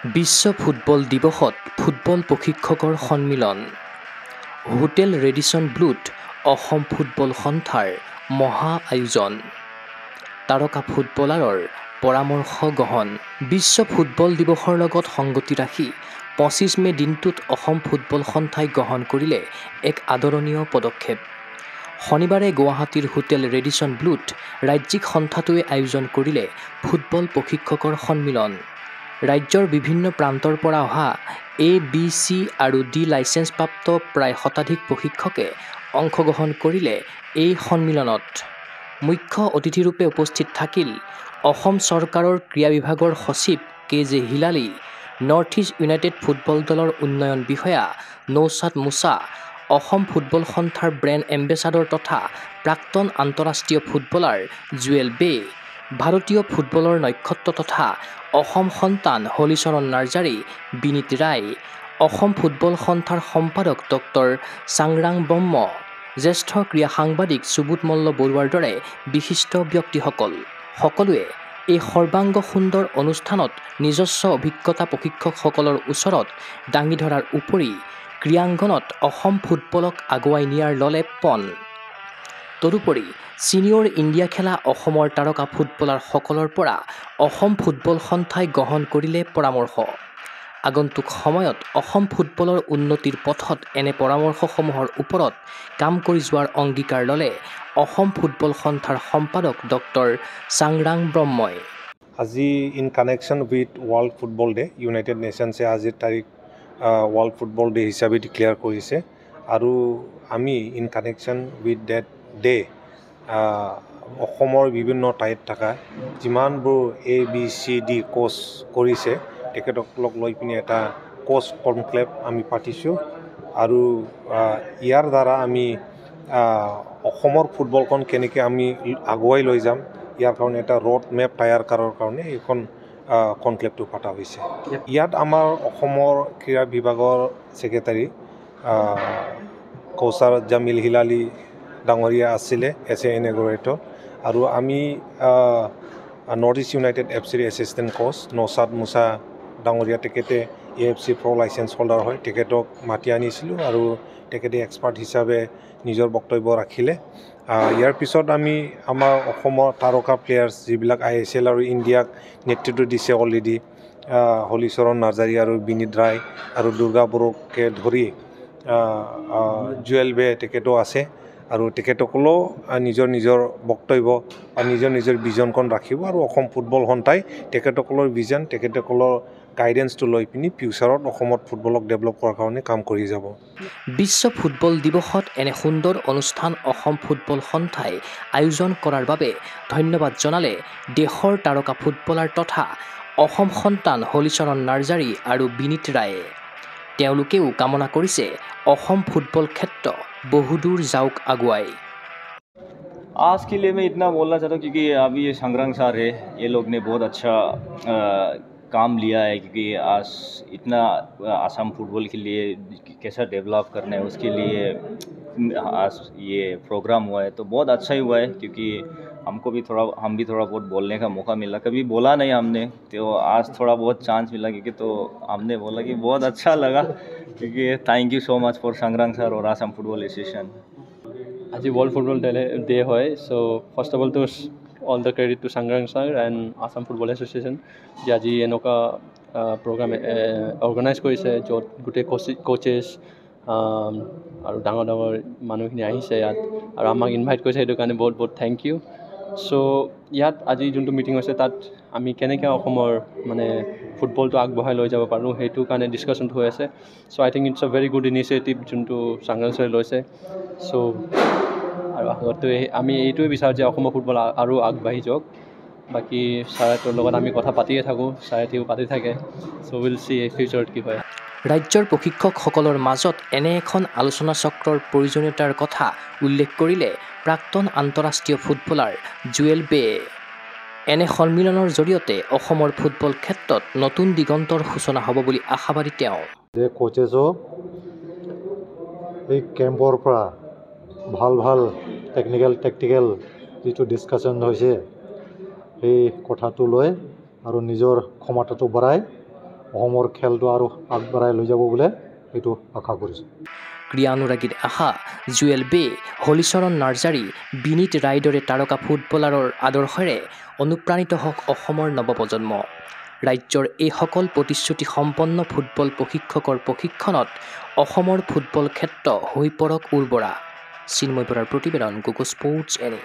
বিশ্ব football দিৱসত football প্ৰশিক্ষকৰ সন্মিলন। হোটেল ৰেডিসন ব্লুত অসম ফুটবল সন্থাৰ মহা আয়োজন। তাৰকা ফুটবলাৰৰ পৰামৰ্শ গ্ৰহণ। বিশ্ব ফুটবল দিৱসৰ লগত সংগতি ৰাখি 25 মে দিনটোত অসম ফুটবল সন্থাই গ্ৰহণ কৰিলে এক আদৰণীয় পদক্ষেপ। শনিবাৰে গুৱাহাটীৰ হোটেল ৰেডিসন ব্লুত ৰাজ্যিক সন্থাটোৱে আয়োজন কৰিলে ফুটবল প্ৰশিক্ষকৰ সন্মিলন। ৰাজ্যৰ বিভিন্ন প্ৰান্তৰ পৰা অহা A, B, C আৰু D লাইচেন্সপ্ৰাপ্ত প্ৰায় শতাধিক প্ৰশিক্ষকে অংশগ্ৰহণ কৰিলে এই সন্মিলনত। মুখ্য অতিথিৰূপে উপস্থিত থাকিল অসম চৰকাৰৰ ক্ৰীড়া বিভাগৰ সচিব KJ Hilali, north east United football দলৰ উন্নয়ন বিষয়া নৌচাদ মুছা, অসম ফুটবল সন্থাৰ ব্ৰেণ্ড এম্বেচাডৰ তথা প্ৰাক্তন আন্তঃৰাষ্ট্ৰীয় ফুটবলাৰ জুৱেল বে, ভাৰতীয় ফুটবলৰ নক্ষত্ৰ তথা অসম সন্তান হলিচৰণ নাৰ্জাৰী বিনীত ৰায়, অসম ফুটবল সন্থাৰ সম্পাদক ডক্টৰ চাংৰাং ব্ৰহ্ম, জ্যেষ্ঠ ক্ৰীড়া সাংবাদিক সুবোধ মল্ল বৰুৱাৰ দৰে বিশিষ্ট ব্যক্তিসকল। সকলোৱে এই সৰ্বাংগ সুন্দৰ অনুষ্ঠানত নিজস্ব অভিজ্ঞতা প্ৰশিক্ষকসকলৰ ওচৰত দাঙি ধৰাৰ উপৰি ক্ৰীড়াংগনত অসম ফুটবলক আগুৱাই নিয়াৰ ললে পণ। তদুপৰি ছিনিয়ৰ ইণ্ডিয়া খেলা অসমৰ তাৰকা ফুটবলাৰসকলৰ পৰা অসম ফুটবল সন্থাই গ্ৰহণ কৰিলে পৰামৰ্শ। আগন্তুক সময়ত অসম ফুটবলৰ উন্নতিৰ পথত এনে পৰামৰ্শসমূহৰ ওপৰত কাম কৰি যোৱাৰ অংগীকাৰ ল'লে অসম ফুটবল সন্থাৰ সম্পাদক ডক্টৰ চাংৰাং ব্ৰহ্মই। আজি in connection with world football day, united নেশ্যনছে আজিৰ তাৰিখ ৱৰ্ল্ড ফুটবল ডে হিচাপে ডিক্লেয়াৰ কৰিছে আৰু আমি in connection with date day অসমৰ বিভিন্ন ঠাইত থকা যিমানবোৰ A, B, C, D Koch কৰিছে তেখেতসকলক লৈ পিনি এটা কোচ কনক্লেভ আমি পাতিছোঁ আৰু ইয়াৰ দ্বাৰা আমি অসমৰ ফুটবলখন কেনেকৈ আমি আগুৱাই লৈ যাম ইয়াৰ কাৰণে এটা ৰোড মেপ তৈয়াৰ কৰাৰ কাৰণে এইখন কনক্লেভটো পতা হৈছে। ইয়াত আমাৰ অসমৰ ক্ৰীড়া বিভাগৰ ছেক্ৰেটাৰী কৌচাৰ জামিল হিলালী ডাঙৰীয়া আছিলে এজ এ ইনঅগৰেটৰ আৰু আমি নৰ্থ ইষ্ট ইউনাইটেড FCৰ এছিষ্টেণ্ট কোচ নৌচাদ মুছা ডাঙৰীয়া, তেখেতে AFC প্ৰ' লাইচেন্স হোল্ডাৰ হয়, তেখেতক মাতি আনিছিলোঁ আৰু তেখেতে এক্সপাৰ্ট হিচাপে নিজৰ বক্তব্য ৰাখিলে। ইয়াৰ পিছত আমি আমাৰ অসমৰ তাৰকা প্লেয়াৰ্ছ যিবিলাক ISL আৰু ইণ্ডিয়াক নেতৃত্ব দিছে অলৰেডি, হলিচৰণ নাৰ্জাৰী আৰু বিনীত ৰায় আৰু দুৰ্গা বড়োকে ধৰি জুৱেল বে তেখেতো আছে আৰু তেখেতসকলেও নিজৰ নিজৰ বক্তব্য বা নিজৰ ভিজনখন ৰাখিব আৰু অসম ফুটবল সন্থাই তেখেতসকলৰ ভিজন, তেখেতসকলৰ গাইডেন্সটো লৈ পিনি ফিউচাৰত অসমত ফুটবলক ডেভেলপ কৰাৰ কাৰণে কাম কৰি যাব। বিশ্ব ফুটবল দিৱসত এনে সুন্দৰ অনুষ্ঠান অসম ফুটবল সন্থাই আয়োজন কৰাৰ বাবে ধন্যবাদ জনালে দেশৰ তাৰকা ফুটবলাৰ তথা অসম সন্তান হলিচৰণ নাৰ্জাৰী আৰু বিনীত ৰায়ে। তেওঁলোকেও কামনা কৰিছে অসম ফুটবল ক্ষেত্ৰ বহুদূৰ যাওক আগুৱাই। आज के लिए मैं इतना बोलना चाहता हूँ क्योंकि अभी ये संग्राम सर है, ये लोग ने बहुत अच्छा काम लिया है क्योंकि आज इतना आसाम फुटबॉल के लिए कैसा डेवलप करना है उसके लिए आज ये प्रोग्राम हुआ है, तो बहुत अच्छा ही हुआ है क्योंकि हम भी थोड़ा बहुत बोलने का मौका मिला। कभी बोला नहीं हमने, तो आज थोड़ा बहुत चांस मिला क्योंकि तो हमने बोला कि बहुत अच्छा लगा क्योंकि thank you so much for Sangram sir और आसाम फुटबल एसोसिएशन। আজি ৱৰ্ল্ড ফুটবল ডে হয়, so' first of all to all the credit to Changrang sir and Assam football association যে আজি এনেকুৱা প্ৰগ্ৰাম অৰ্গেনাইজ কৰিছে য'ত গোটেই কোচেছ আৰু ডাঙৰ মানুহখিনি আহিছে ইয়াত আৰু আমাক ইনভাইট কৰিছে, সেইটো কাৰণে বহুত বহুত থেংক ইউ। চ' ইয়াত আজি যোনটো মিটিং হৈছে তাত আমি কেনেকৈ অসমৰ মানে ফুটবলটো আগবঢ়াই লৈ যাব পাৰোঁ সেইটো কাৰণে ডিছকাশ্যনটো হৈ আছে। So' I think it's a very good initiative যোনটো চাংৰাং ছাৰে লৈছে। চ' আৰু আগতে আমি এইটোৱে বিচাৰোঁ যে অসমৰ ফুটবল আৰু আগবাঢ়ি যাওক। বাকী ছাৰহঁতৰ লগত আমি কথা পাতিয়ে থাকোঁ, ছাৰহঁতেও পাতি থাকে। চ' উইল চি ফিউচাৰত কি হয়। ৰাজ্যৰ প্ৰশিক্ষকসকলৰ মাজত এনে এখন আলোচনা চক্ৰৰ প্ৰয়োজনীয়তাৰ কথা উল্লেখ কৰিলে প্ৰাক্তন আন্তঃৰাষ্ট্ৰীয় ফুটবলাৰ জুৱেল বে। এনে সন্মিলনৰ জৰিয়তে অসমৰ ফুটবল ক্ষেত্ৰত নতুন দিগন্তৰ সূচনা হ'ব বুলি আশাবাদী তেওঁ। যে কোচেছো এই কেম্পৰ পৰা ভাল টেকটিকেল যিটো ডিছকাশ্যন হৈছে সেই কথাটো লৈ আৰু নিজৰ ক্ষমতাটো বঢ়াই অসমৰ খেলটো আৰু আগবঢ়াই লৈ যাব বুলি এইটো আশা কৰিছোঁ। ক্ৰীড়ানুৰাগীৰ আশা জুৱেল বে, হলিচৰণ নাৰ্জাৰী, বিনীত ৰায়ৰ দৰে তাৰকা ফুটবলাৰৰ আদৰ্শৰে অনুপ্ৰাণিত হওক অসমৰ নৱপ্ৰজন্ম। ৰাজ্যৰ এইসকল প্ৰতিশ্ৰুতি সম্পন্ন ফুটবল প্ৰশিক্ষকৰ প্ৰশিক্ষণত অসমৰ ফুটবল ক্ষেত্ৰ হৈ পৰক উৰ্বৰা। চিন্ময় বৰাৰ প্ৰতিবেদন, কুকু স্পৰ্টছ এনে।